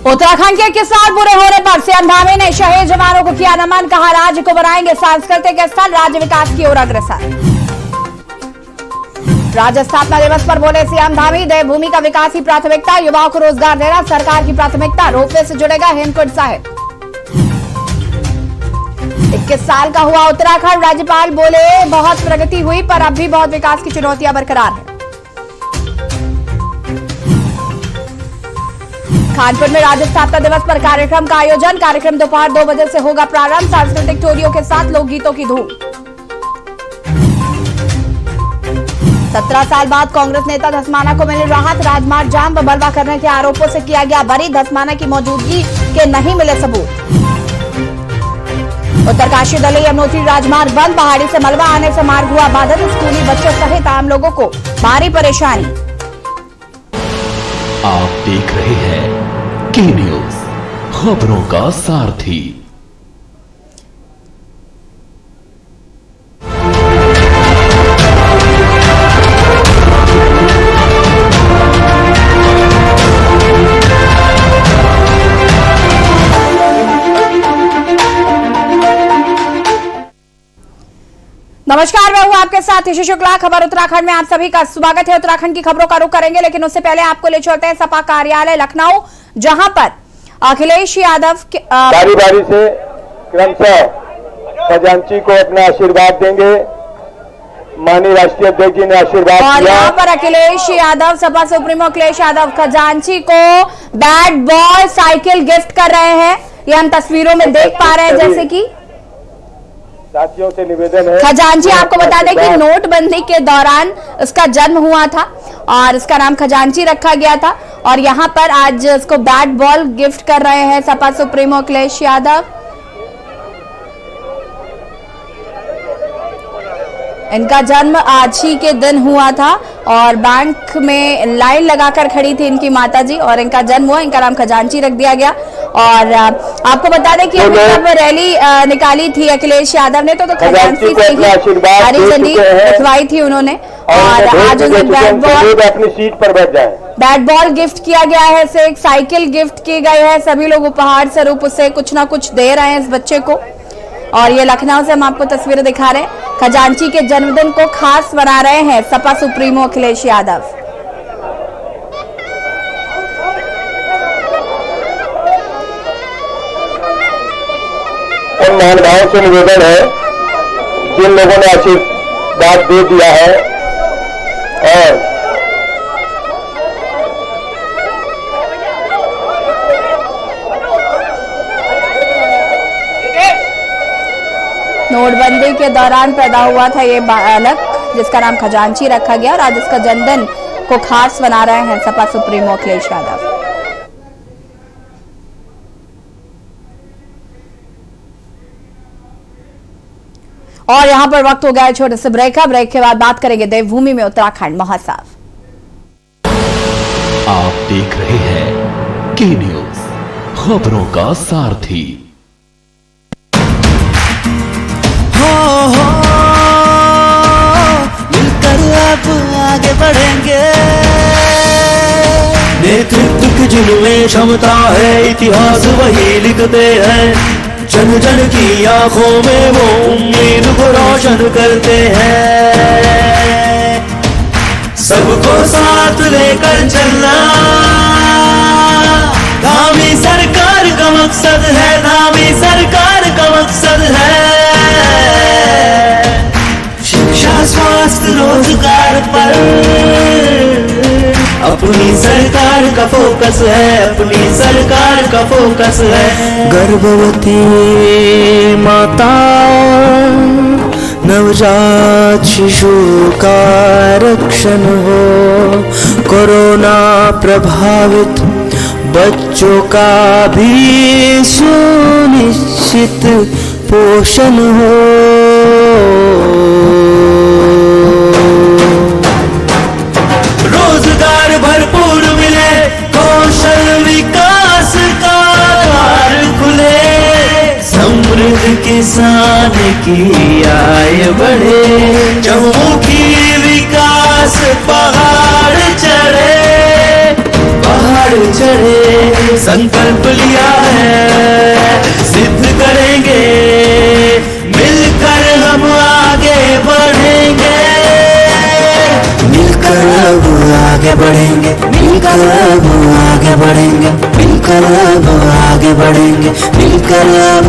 उत्तराखंड के किसान बुरे होने पर सीएम धामी ने शहीद जवानों को किया नमन, कहा राज्य को बनाएंगे सांस्कृतिक स्थल, राज्य विकास की ओर अग्रसर। राज्य स्थापना दिवस पर बोले सीएम धामी, देवभूमि का विकास ही प्राथमिकता, युवाओं को रोजगार देना सरकार की प्राथमिकता, रोपवे से जुड़ेगा हेमकुंड साहिब। 21 साल का हुआ उत्तराखंड, राज्यपाल बोले बहुत प्रगति हुई पर अब भी बहुत विकास की चुनौतियां बरकरार है। कानपुर में राज्य स्थापना दिवस पर कार्यक्रम का आयोजन, कार्यक्रम दोपहर 2 बजे से होगा प्रारंभ, सांस्कृतिक टोलियों के साथ लोकगीतों की धूम। 17 साल बाद कांग्रेस नेता धस्माना को मिली राहत, राजमार्ग जाम व मलबा करने के आरोपों से किया गया बरी, धस्माना की मौजूदगी के नहीं मिले सबूत। उत्तरकाशी दली यमुनोत्री राजमार्ग बंद, पहाड़ी से मलबा आने से मार्ग हुआ बाधित, स्कूली बच्चों सहित आम लोगों को भारी परेशानी। आप देख रहे हैं के न्यूज, खबरों का सारथी। नमस्कार, मैं हूं आपके साथ ईशा शुक्ला। खबर उत्तराखंड में आप सभी का स्वागत है। उत्तराखंड की खबरों का रुख करेंगे, लेकिन उससे पहले आपको ले चलते हैं सपा कार्यालय लखनऊ, जहां पर अखिलेश यादव बारी बारी से क्रमशः खजांची को अपना आशीर्वाद देंगे। माननीय राष्ट्रीय अध्यक्ष जी ने आशीर्वाद दिया और यहाँ पर अखिलेश यादव, सपा सुप्रीमो अखिलेश यादव खजांची को बैट बॉल साइकिल गिफ्ट कर रहे हैं। ये हम तस्वीरों में देख पा रहे हैं। जैसे कि साथियों से निवेदन है, खजांची आपको बता दें कि नोटबंदी के दौरान इसका जन्म हुआ था और इसका नाम खजांची रखा गया था, और यहाँ पर आज इसको बैट बॉल गिफ्ट कर रहे हैं सपा सुप्रीमो अखिलेश यादव। इनका जन्म आज ही के दिन हुआ था और बैंक में लाइन लगाकर खड़ी थी इनकी माताजी, और इनका जन्म हुआ, इनका नाम खजांची रख दिया गया। और आपको बता दें कि अभी जब रैली निकाली थी अखिलेश यादव ने, तो खजांची से ही हरी झंडी दिखवाई थी उन्होंने, और आज उन्हें बैट बॉल गिफ्ट किया गया है, से एक साइकिल गिफ्ट की गई है। सभी लोग उपहार स्वरूप उसे कुछ ना कुछ दे रहे हैं इस बच्चे को। और ये लखनऊ से हम आपको तस्वीरें दिखा रहे हैं। खजांची के जन्मदिन को खास बना रहे हैं सपा सुप्रीमो अखिलेश यादव। उन महानुभावों से निवेदन है जिन लोगों ने आशीर्वाद दे दिया है, और नोटबंदी के दौरान पैदा हुआ था ये बालक, जिसका नाम खजांची रखा गया, और आज इसका जन्मदिन को खास बना रहे हैं सपा सुप्रीमो अखिलेश यादव। और यहां पर वक्त हो गया है छोटे से ब्रेक का। ब्रेक के बाद बात करेंगे देवभूमि में उत्तराखंड महोत्सव। आप देख रहे हैं के न्यूज, खबरों का सारथी। मिलकर अब आगे बढ़ेंगे, नेतृत्व की जिनमें क्षमता है, इतिहास वही लिखते हैं, जन जन की आंखों में वो उम्मीद को रोशन करते हैं। सबको साथ लेकर चलना धामी सरकार का मकसद है, धामी सरकार का मकसद है। शिक्षा, स्वास्थ्य, रोजगार पर अपनी सरकार का फोकस है, अपनी सरकार का फोकस है। गर्भवती माता, नवजात शिशु का रक्षण हो, कोरोना प्रभावित बच्चों का भी सुनिश्चित पोषण हो। रोजगार भरपूर मिले, कौशल विकास का द्वार खुले, समृद्ध किसान की आय बढ़े, चहुमुखी विकास पहाड़ चढ़े, संकल्प लिया है, सिद्ध करेंगे, मिलकर हम आगे बढ़ेंगे, मिलकर अब आगे बढ़ेंगे, मिलकर अब आगे बढ़ेंगे, मिलकर अब आगे बढ़ेंगे, मिलकर अब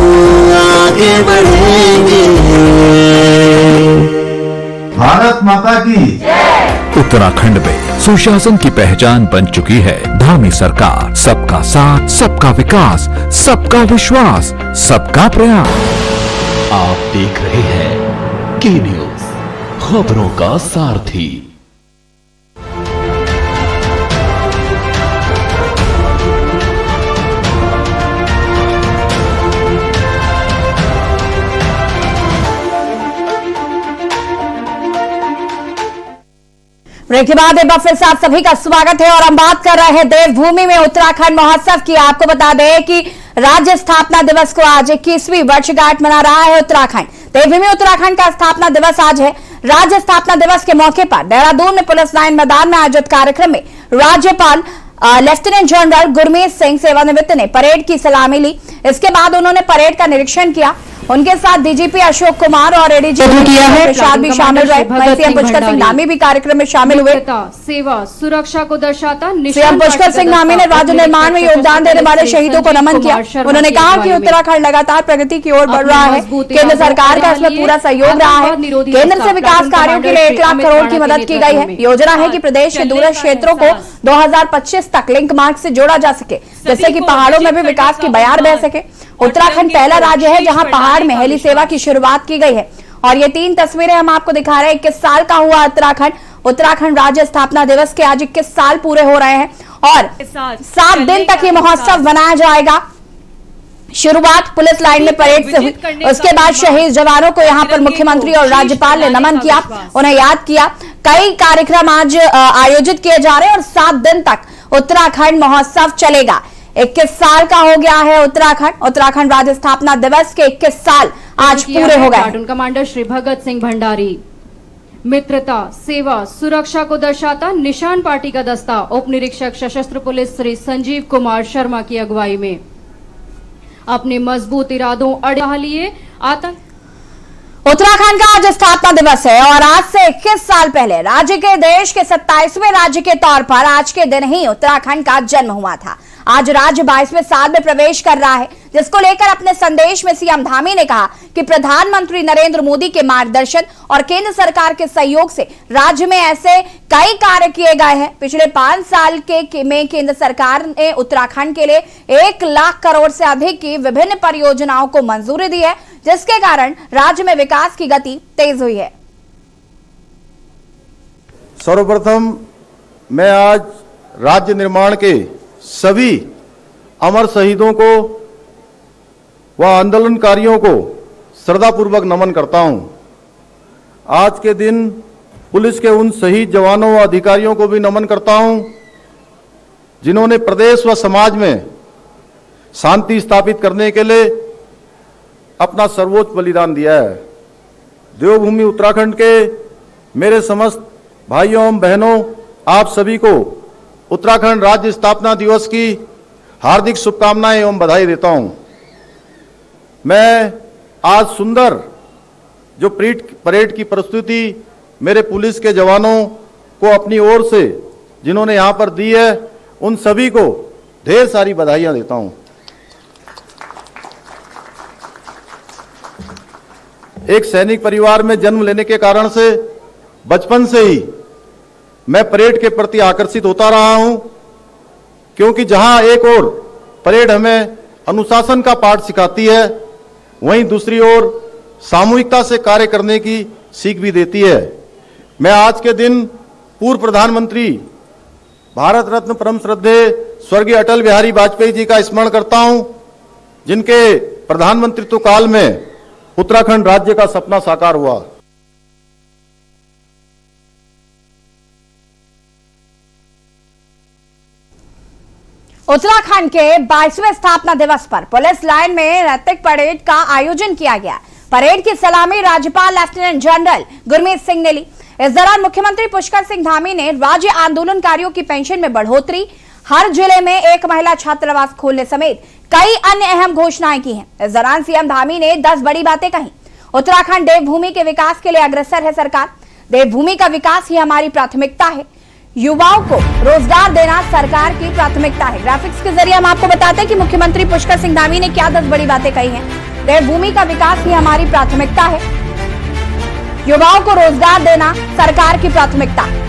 आगे बढ़ेंगे। भारत माता की उत्तराखंड में सुशासन की पहचान बन चुकी है धामी सरकार। सबका साथ, सबका विकास, सबका विश्वास, सबका प्रयास। आप देख रहे हैं की न्यूज, खबरों का सारथी। ब्रेक के बाद एक बार फिर से आप सभी का स्वागत है और हम बात कर रहे हैं देवभूमि में उत्तराखंड महोत्सव की। आपको बता दें कि राज्य स्थापना दिवस को आज 21वीं वर्षगांठ मना रहा है उत्तराखंड। देवभूमि उत्तराखंड का स्थापना दिवस आज है। राज्य स्थापना दिवस के मौके पर देहरादून में पुलिस लाइन मैदान में आयोजित कार्यक्रम में राज्यपाल लेफ्टिनेंट जनरल गुरमीत सिंह सेवानिवृत्त ने परेड की सलामी ली। इसके बाद उन्होंने परेड का निरीक्षण किया। उनके साथ डीजीपी अशोक कुमार और एडीजीपी प्रसाद भी शामिल रहे। सीएम पुष्कर सिंह धामी भी कार्यक्रम में शामिल हुए। सेवा सुरक्षा को दर्शाता सीएम पुष्कर सिंह धामी ने राज्य निर्माण में योगदान देने वाले शहीदों को नमन किया। उन्होंने कहा कि उत्तराखंड लगातार प्रगति की ओर बढ़ रहा है। केंद्र सरकार का इसमें पूरा सहयोग रहा है। केंद्र से विकास कार्यों के लिए 1 लाख करोड़ की मदद की गई है। योजना है कि प्रदेश के दूरस्थ क्षेत्रों को 2025 तक लिंक मार्ग से जोड़ा जा सके, जिससे कि पहाड़ों में भी विकास की बयार बह सके। उत्तराखंड पहला राज्य है जहां पहाड़ में हेली सेवा की शुरुआत की गई है। और ये 3 तस्वीरें हम आपको दिखा रहे हैं। 21 साल का हुआ उत्तराखंड राज्य स्थापना दिवस के आज 21 साल पूरे हो रहे हैं और 7 दिन तक ये महोत्सव मनाया जाएगा। शुरुआत पुलिस लाइन में परेड से हुई। उसके बाद शहीद जवानों को यहाँ पर मुख्यमंत्री और राज्यपाल ने नमन किया, उन्हें याद किया। कई कार्यक्रम आज आयोजित किए जा रहे हैं और 7 दिन तक उत्तराखंड महोत्सव चलेगा। 21 साल का हो गया है उत्तराखंड राज्य स्थापना दिवस के 21 साल आज पूरे हो गए। Platoon commander Shri Bhagat Singh Bhandari. मित्रता, सेवा, सुरक्षा को दर्शाता निशान पार्टी का दस्ता उप निरीक्षक सशस्त्र पुलिस श्री संजीव कुमार शर्मा की अगुवाई में अपने मजबूत इरादों अड़ा लिए आतंक। उत्तराखंड का आज स्थापना दिवस है और आज से 21 साल पहले राज्य के देश के 27वें राज्य के तौर पर आज के दिन ही उत्तराखंड का जन्म हुआ था। आज राज्य 22वें साल में प्रवेश कर रहा है, जिसको लेकर अपने संदेश में सीएम धामी ने कहा कि प्रधानमंत्री नरेंद्र मोदी के मार्गदर्शन और केंद्र सरकार के सहयोग से राज्य में ऐसे कई कार्य किए गए हैं। पिछले 5 साल में केंद्र सरकार ने उत्तराखंड के लिए 1 लाख करोड़ से अधिक की विभिन्न परियोजनाओं को मंजूरी दी है, जिसके कारण राज्य में विकास की गति तेज हुई है। सर्वप्रथम मैं आज राज्य निर्माण के सभी अमर शहीदों को व आंदोलनकारियों को श्रद्धापूर्वक नमन करता हूं। आज के दिन पुलिस के उन शहीद जवानों व अधिकारियों को भी नमन करता हूं, जिन्होंने प्रदेश व समाज में शांति स्थापित करने के लिए अपना सर्वोच्च बलिदान दिया है। देवभूमि उत्तराखंड के मेरे समस्त भाइयों एवं बहनों, आप सभी को उत्तराखंड राज्य स्थापना दिवस की हार्दिक शुभकामनाएं एवं बधाई देता हूं। मैं आज सुंदर जो परेड की प्रस्तुति मेरे पुलिस के जवानों को अपनी ओर से जिन्होंने यहां पर दी है, उन सभी को ढेर सारी बधाइयां देता हूं। एक सैनिक परिवार में जन्म लेने के कारण से बचपन से ही मैं परेड के प्रति आकर्षित होता रहा हूं, क्योंकि जहां एक ओर परेड हमें अनुशासन का पाठ सिखाती है, वहीं दूसरी ओर सामूहिकता से कार्य करने की सीख भी देती है। मैं आज के दिन पूर्व प्रधानमंत्री भारत रत्न परम श्रद्धेय स्वर्गीय अटल बिहारी वाजपेयी जी का स्मरण करता हूं, जिनके प्रधानमंत्रित्व काल में उत्तराखंड राज्य का सपना साकार हुआ। उत्तराखंड के 22वें स्थापना दिवस पर पुलिस लाइन में नैतिक परेड का आयोजन किया गया। परेड की सलामी राज्यपाल लेफ्टिनेंट जनरल गुरमीत सिंह ने ली। इस दौरान मुख्यमंत्री पुष्कर सिंह धामी ने राज्य आंदोलनकारियों की पेंशन में बढ़ोतरी, हर जिले में एक महिला छात्रावास खोलने समेत कई अन्य अहम घोषणाएं की हैं। इस दौरान सीएम धामी ने 10 बड़ी बातें कही। उत्तराखंड देवभूमि के विकास के लिए अग्रसर है सरकार। देवभूमि का विकास ही हमारी प्राथमिकता है। युवाओं को रोजगार देना सरकार की प्राथमिकता है। ग्राफिक्स के जरिए हम आपको बताते हैं कि मुख्यमंत्री पुष्कर सिंह धामी ने क्या 10 बड़ी बातें कही हैं। देवभूमि का विकास ही हमारी प्राथमिकता है। युवाओं को रोजगार देना सरकार की प्राथमिकता है।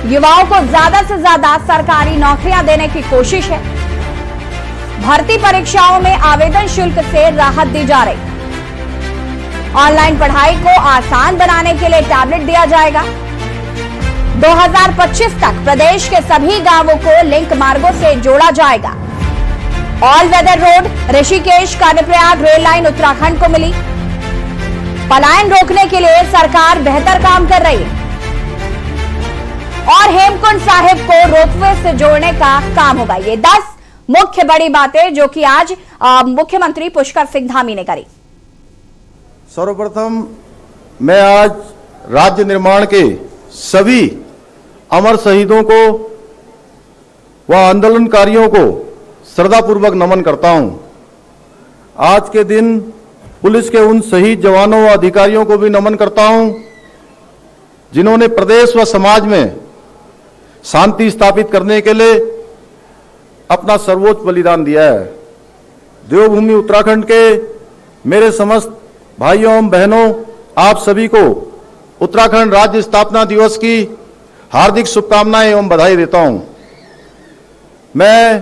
युवाओं को ज्यादा से ज्यादा सरकारी नौकरियां देने की कोशिश है। भर्ती परीक्षाओं में आवेदन शुल्क से राहत दी जा रही। ऑनलाइन पढ़ाई को आसान बनाने के लिए टैबलेट दिया जाएगा। 2025 तक प्रदेश के सभी गांवों को लिंक मार्गों से जोड़ा जाएगा। All weather road Rishikesh Karnaprayag rail line Uttarakhand को मिली। पलायन रोकने के लिए सरकार बेहतर काम कर रही है और हेमकुंड साहिब को रोपवे से जोड़ने का काम होगा। ये 10 मुख्य बड़ी बातें जो कि आज मुख्यमंत्री पुष्कर सिंह धामी ने करी। सर्वप्रथम मैं आज राज्य निर्माण के सभी अमर शहीदों को व आंदोलनकारियों को श्रद्धापूर्वक नमन करता हूं। आज के दिन पुलिस के उन शहीद जवानों व अधिकारियों को भी नमन करता हूं जिन्होंने प्रदेश व समाज में शांति स्थापित करने के लिए अपना सर्वोच्च बलिदान दिया है। देवभूमि उत्तराखंड के मेरे समस्त भाइयों एवं बहनों, आप सभी को उत्तराखंड राज्य स्थापना दिवस की हार्दिक शुभकामनाएं एवं बधाई देता हूं। मैं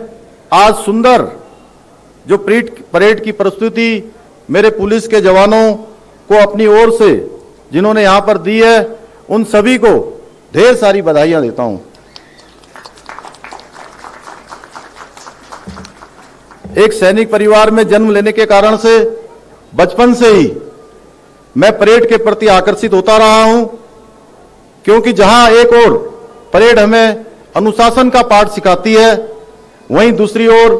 आज सुंदर जो परेड की प्रस्तुति मेरे पुलिस के जवानों को अपनी ओर से जिन्होंने यहां पर दी है, उन सभी को ढेर सारी बधाइयां देता हूं। एक सैनिक परिवार में जन्म लेने के कारण से बचपन से ही मैं परेड के प्रति आकर्षित होता रहा हूं, क्योंकि जहां एक ओर परेड हमें अनुशासन का पाठ सिखाती है, वहीं दूसरी ओर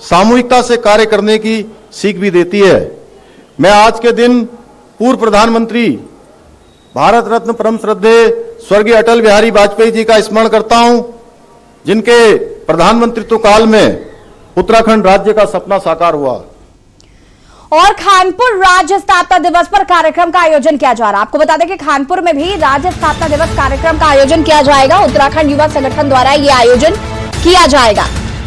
सामूहिकता से कार्य करने की सीख भी देती है। मैं आज के दिन पूर्व प्रधानमंत्री भारत रत्न परम श्रद्धेय स्वर्गीय अटल बिहारी वाजपेयी जी का स्मरण करता हूं, जिनके प्रधानमंत्रित्व काल में उत्तराखंड राज्य का सपना साकार हुआ। और खानपुर राज्य स्थापना दिवस पर कार्यक्रम का आयोजन किया जा रहा है। आपको बता दें कि खानपुर में भी राज्य स्थापना दिवस कार्यक्रम का आयोजन किया जाएगा। उत्तराखंड युवा संगठन द्वारा यह आयोजन किया जाएगा।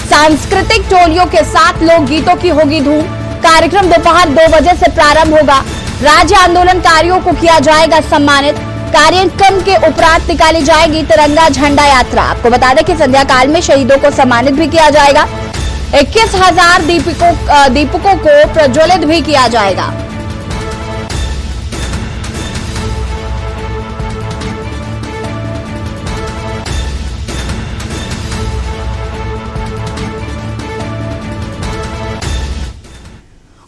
सांस्कृतिक टोलियों के साथ लोक गीतों की होगी धूम। कार्यक्रम दोपहर 2 बजे से प्रारंभ होगा। राज्य आंदोलनकारियों को किया जाएगा सम्मानित। कार्यक्रम के उपरांत निकाली जाएगी तिरंगा झंडा यात्रा। आपको बता दें कि संध्या काल में शहीदों को सम्मानित भी किया जाएगा। 21,000 दीपकों को प्रज्वलित भी किया जाएगा।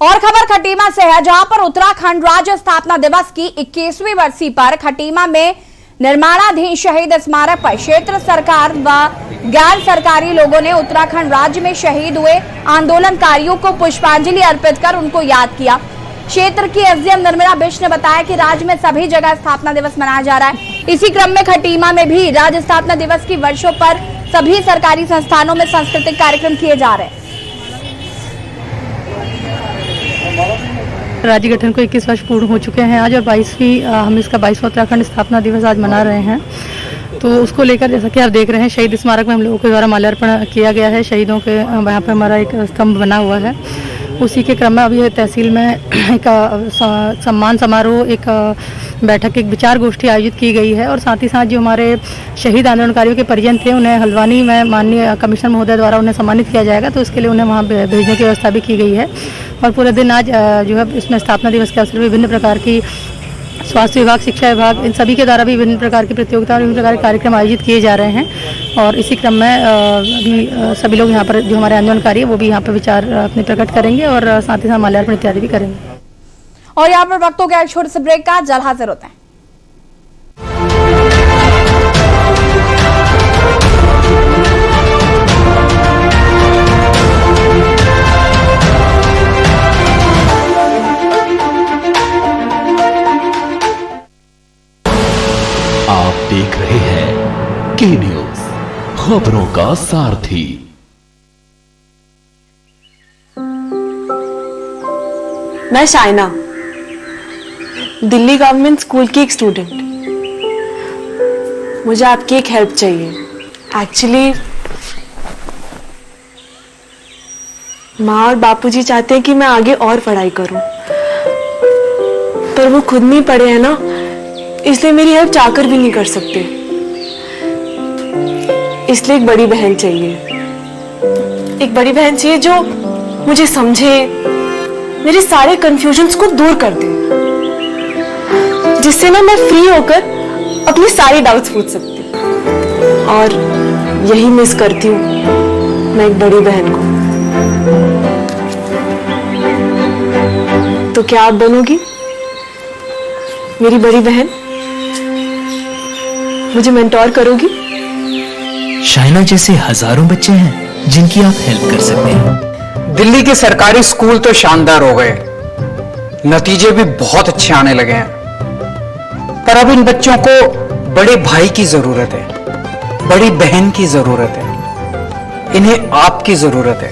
और खबर खटीमा से है, जहां पर उत्तराखंड राज्य स्थापना दिवस की 21वीं वर्षी पर खटीमा में निर्माणाधीन शहीद स्मारक पर क्षेत्र सरकार व गैर सरकारी लोगों ने उत्तराखंड राज्य में शहीद हुए आंदोलनकारियों को पुष्पांजलि अर्पित कर उनको याद किया। क्षेत्र की एसडीएम निर्मला बिष्ट ने बताया कि राज्य में सभी जगह स्थापना दिवस मनाया जा रहा है। इसी क्रम में खटीमा में भी राज्य स्थापना दिवस की वर्षों पर सभी सरकारी संस्थानों में सांस्कृतिक कार्यक्रम किए जा रहे हैं। राज्य गठन को 21 वर्ष पूर्ण हो चुके हैं आज, और 22वीं हम इसका 22वां उत्तराखंड स्थापना दिवस आज मना रहे हैं। तो उसको लेकर जैसा कि आप देख रहे हैं, शहीद स्मारक में हम लोगों के द्वारा माल्यार्पण किया गया है। शहीदों के यहाँ पर हमारा एक स्तंभ बना हुआ है। उसी के क्रम में अभी तहसील में एक सम्मान समारोह, एक बैठक, एक विचार गोष्ठी आयोजित की गई है। और साथ ही साथ जो हमारे शहीद आंदोलनकारियों के परिजन थे, उन्हें हल्द्वानी में माननीय कमिश्नर महोदय द्वारा उन्हें सम्मानित किया जाएगा। तो इसके लिए उन्हें वहाँ भेजने की व्यवस्था भी की गई है। और पूरे दिन आज जो है इसमें स्थापना दिवस के अवसर पर विभिन्न प्रकार की स्वास्थ्य विभाग, शिक्षा विभाग, इन सभी के द्वारा भी विभिन्न प्रकार की प्रतियोगिता और विभिन्न प्रकार के कार्यक्रम आयोजित किए जा रहे हैं। और इसी क्रम में अभी सभी लोग यहाँ पर जो हमारे आंदोलनकारी है वो भी यहाँ पर विचार अपने प्रकट करेंगे और साथ ही साथ माल्यार्पण इत्यादि भी करेंगे। और यहाँ पर वक्त हो गया एक छोटे से ब्रेक का, जल्द हाजिर होते हैं। आप देख रहे हैं के न्यूज, खबरों का सारथी। मैं शाइना, दिल्ली गवर्नमेंट स्कूल की एक स्टूडेंट। मुझे आपकी एक हेल्प चाहिए। एक्चुअली माँ और बापूजी चाहते हैं कि मैं आगे और पढ़ाई करूं, पर वो खुद नहीं पढ़े हैं ना, इसलिए मेरी हेल्प चाहकर भी नहीं कर सकते। इसलिए एक बड़ी बहन चाहिए। एक बड़ी बहन चाहिए जो मुझे समझे, मेरे सारे कंफ्यूजन्स को दूर कर दे, जिससे ना मैं फ्री होकर अपनी सारी डाउट्स पूछ सकती हूँ। और यही मिस करती हूँ मैं एक बड़ी बहन को। तो क्या आप बनोगी मेरी बड़ी बहन? मुझे मेंटोर करोगी? शाइना जैसे हजारों बच्चे हैं जिनकी आप हेल्प कर सकते हैं। दिल्ली के सरकारी स्कूल तो शानदार हो गए, नतीजे भी बहुत अच्छे आने लगे हैं, पर अब इन बच्चों को बड़े भाई की जरूरत है, बड़ी बहन की जरूरत है, इन्हें आपकी जरूरत है।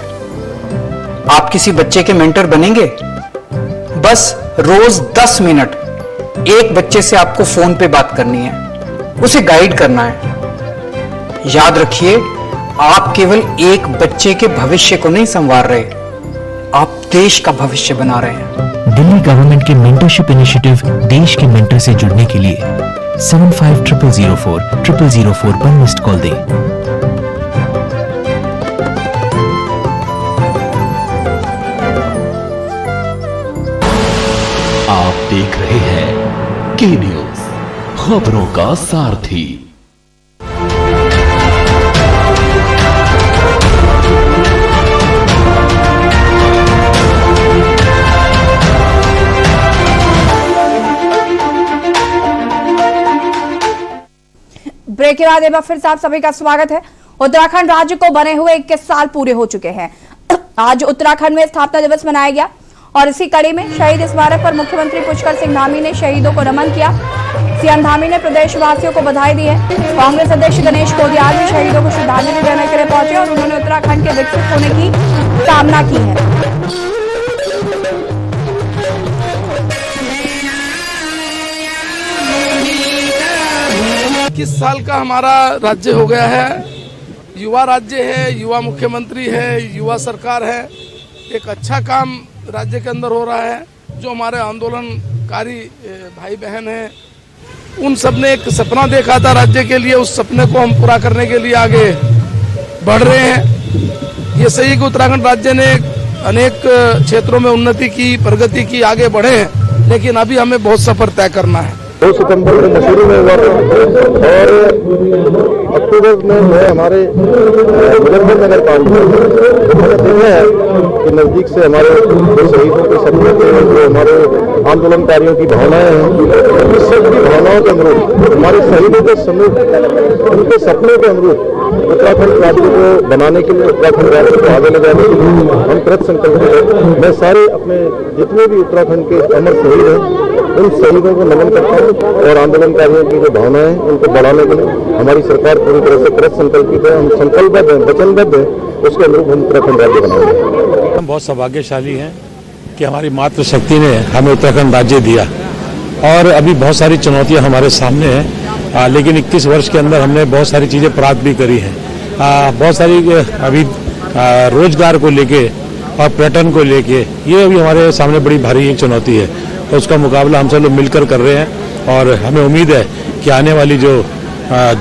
आप किसी बच्चे के मेंटर बनेंगे? बस रोज 10 मिनट एक बच्चे से आपको फोन पे बात करनी है, उसे गाइड करना है। याद रखिए, आप केवल एक बच्चे के भविष्य को नहीं संवार रहे, आप देश का भविष्य बना रहे हैं। दिल्ली गवर्नमेंट के मेंटरशिप इनिशिएटिव देश के मेंटर से जुड़ने के लिए 750004 पर मिस्ड कॉल दें। आप देख रहे हैं के न्यूज, खबरों का सारथी। ब्रेक के बाद एक बार फिर से आप सभी का स्वागत है। उत्तराखंड राज्य को बने हुए 21 साल पूरे हो चुके हैं। आज उत्तराखंड में स्थापना दिवस मनाया गया और इसी कड़ी में शहीद स्मारक पर मुख्यमंत्री पुष्कर सिंह धामी ने शहीदों को नमन किया। सीएम धामी ने प्रदेशवासियों को बधाई दी है। कांग्रेस अध्यक्ष गणेश कोडियाल भी शहीदों को श्रद्धांजलि देने के लिए पहुंचे और उन्होंने उत्तराखंड के विकसित होने की कामना की है। 21 साल का हमारा राज्य हो गया है, युवा राज्य है, युवा मुख्यमंत्री है, युवा सरकार है। एक अच्छा काम राज्य के अंदर हो रहा है। जो हमारे आंदोलनकारी भाई बहन हैं, उन सब ने एक सपना देखा था राज्य के लिए, उस सपने को हम पूरा करने के लिए आगे बढ़ रहे हैं। ये सही कि उत्तराखंड राज्य ने अनेक क्षेत्रों में उन्नति की, प्रगति की, आगे बढ़े हैं, लेकिन अभी हमें बहुत सफर तय करना है। 2 सितंबर में मसूरी में हुआ और अक्टूबर में है हमारे मुजफ्फरनगर पार्लियामेंट है कि नजदीक से हमारे शहीदों के सपने के, जो हमारे आंदोलनकारियों की भावनाएं हैं, इस सब की भावनाओं के अनुरूप, हमारे शहीदों के समूह उनके सपनों के अनुरूप उत्तराखंड राज्य को बनाने के लिए, उत्तराखंड राज्य को आगे ले जाने के लिए हम कृत संकल्प हैं। मैं सारे अपने जितने भी उत्तराखंड के अमर शहीद हैं, उन शहीदों को नमन करता हूँ और आंदोलनकारियों की जो भावनाएं हैं उनको बढ़ाने के लिए हमारी सरकार पूरी तरह से कृत संकल्पित है। हम संकल्पबद्ध हैं, वचनबद्ध हैं, उसके अनुरूप हम उत्तराखंड राज्य बनाएंगे। हम बहुत सौभाग्यशाली हैं कि हमारी मातृशक्ति ने हमें उत्तराखंड राज्य दिया और अभी बहुत सारी चुनौतियां हमारे सामने हैं, लेकिन 21 वर्ष के अंदर हमने बहुत सारी चीज़ें प्राप्त भी करी हैं। बहुत सारी अभी रोजगार को लेके और पर्यटन को लेके ये अभी हमारे सामने बड़ी भारी एक चुनौती है, तो उसका मुकाबला हम सब लोग मिलकर कर रहे हैं और हमें उम्मीद है कि आने वाली जो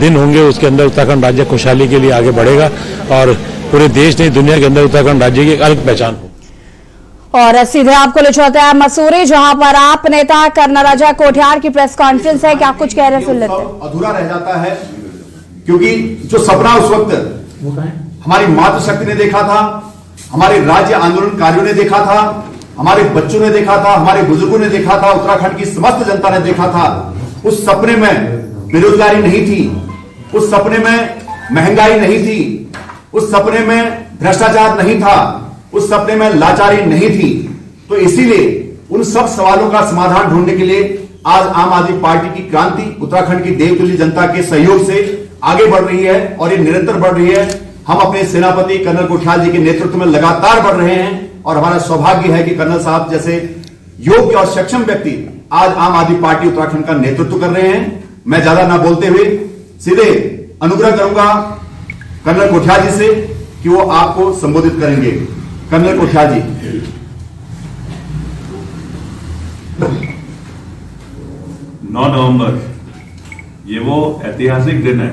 दिन होंगे उसके अंदर उत्तराखंड राज्य खुशहाली के लिए आगे बढ़ेगा और पूरे देश नहीं दुनिया के अंदर उत्तराखंड राज्य की एक अलग पहचान हो। और सीधे आपको ले चलते हैं मसूरी, जहां पर आप नेता कर्नल अजय कोठियार की प्रेस कॉन्फ्रेंस है। क्या कुछ कह रहे सुन लेते हैं। अधूरा रह जाता है क्योंकि जो सपना उस वक्त हमारी मातृशक्ति ने देखा था, हमारे राज्य आंदोलनकारियों ने देखा था, हमारे बच्चों ने देखा था, हमारे बुजुर्गों ने देखा था, उत्तराखंड की समस्त जनता ने देखा था। उस सपने में बेरोजगारी नहीं थी, उस सपने में महंगाई नहीं थी, उस सपने में भ्रष्टाचार नहीं था, उस सपने में लाचारी नहीं थी। तो इसीलिए उन सब सवालों का समाधान ढूंढने के लिए आज आम आदमी पार्टी की क्रांति उत्तराखंड की देवतुल्य जनता के सहयोग से आगे बढ़ रही है और ये निरंतर बढ़ रही है। हम अपने सेनापति कर्नल कोठियाल जी के नेतृत्व में लगातार बढ़ रहे हैं और हमारा सौभाग्य है कि कर्नल साहब जैसे योग्य और सक्षम व्यक्ति आज आम आदमी पार्टी उत्तराखंड का नेतृत्व कर रहे हैं। मैं ज्यादा ना बोलते हुए सीधे अनुग्रह करूंगा कर्नल कोठियाल जी से कि वो आपको संबोधित करेंगे। कर्नल कोठियाल जी। 9 नवंबर ये वो ऐतिहासिक दिन है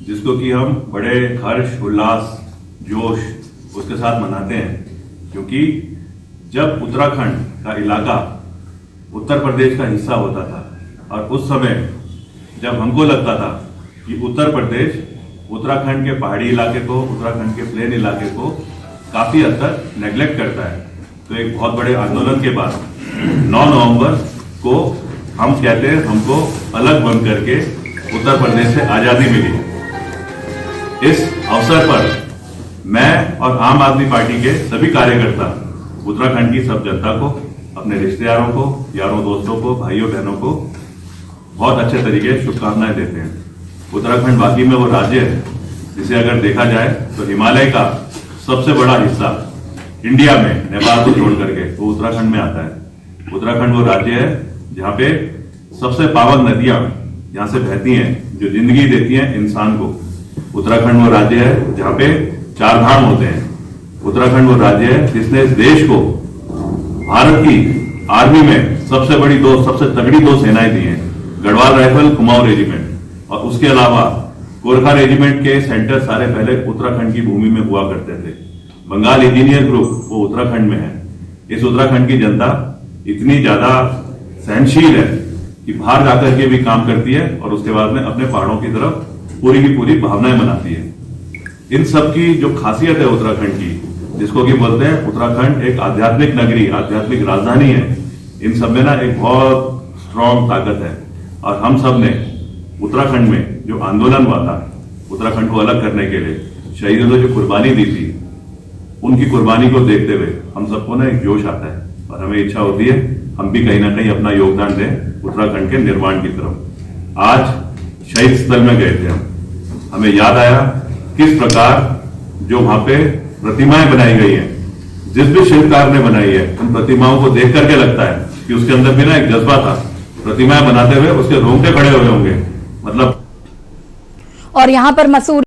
जिसको कि हम बड़े हर्ष उल्लास जोश उसके साथ मनाते हैं, क्योंकि जब उत्तराखंड का इलाका उत्तर प्रदेश का हिस्सा होता था और उस समय जब हमको लगता था कि उत्तर प्रदेश उत्तराखंड के पहाड़ी इलाके को, उत्तराखंड के प्लेन इलाके को काफी हद तक नेग्लेक्ट करता है, तो एक बहुत बड़े आंदोलन के बाद 9 नवंबर को हम कहते हैं हमको अलग बन करके उत्तर प्रदेश से आजादी मिली। इस अवसर पर मैं और आम आदमी पार्टी के सभी कार्यकर्ता उत्तराखंड की सब जनता को, अपने रिश्तेदारों को, यारों दोस्तों को, भाइयों बहनों को बहुत अच्छे तरीके से शुभकामनाएं देते हैं। उत्तराखंड वाकई में वो राज्य है जिसे अगर देखा जाए तो हिमालय का सबसे बड़ा हिस्सा इंडिया में नेपाल को छोड़ करके वो उत्तराखंड में आता है। उत्तराखंड वो राज्य है जहाँ पे सबसे पावन नदियां यहाँ से बहती हैं जो जिंदगी देती हैं इंसान को। उत्तराखंड वो राज्य है जहाँ पे 4 धाम होते हैं। उत्तराखंड वो राज्य है जिसने इस देश को भारत की आर्मी में सबसे तगड़ी 2 सेनाएं दी हैं, गढ़वाल राइफल, कुमाऊं रेजिमेंट, और उसके अलावा गोरखा रेजिमेंट के सेंटर सारे पहले उत्तराखंड की भूमि में हुआ करते थे। बंगाल इंजीनियर ग्रुप वो उत्तराखंड में है। इस उत्तराखंड की जनता इतनी ज्यादा सहनशील है कि बाहर जाकर के भी काम करती है और उसके बाद में अपने पहाड़ों की तरफ पूरी की पूरी भावनाएं मनाती है। इन सब की जो खासियत है उत्तराखंड की, जिसको कि बोलते हैं उत्तराखंड एक आध्यात्मिक नगरी, आध्यात्मिक राजधानी है, इन सब में ना एक बहुत स्ट्रॉन्ग ताकत है। और हम सब ने उत्तराखंड में जो आंदोलन हुआ था उत्तराखंड को अलग करने के लिए, शहीदों ने जो कुर्बानी दी थी, उनकी कुर्बानी को देखते हुए हम सबको ना एक जोश आता है और हमें इच्छा होती है हम भी कहीं ना कहीं अपना योगदान दें उत्तराखंड के निर्माण की तरफ। आज शहीद स्थल में गए थे हमें याद आया किस प्रकार जो वहां पे प्रतिमाएं बनाई गई हैं, जिस भी शिल्पकार ने बनाई है, उन प्रतिमाओं को देख करके लगता है कि उसके अंदर भी ना एक जज्बा था। प्रतिमाएं बनाते हुए उसके रोंगटे खड़े हुए होंगे, मतलब। और यहाँ पर मसूर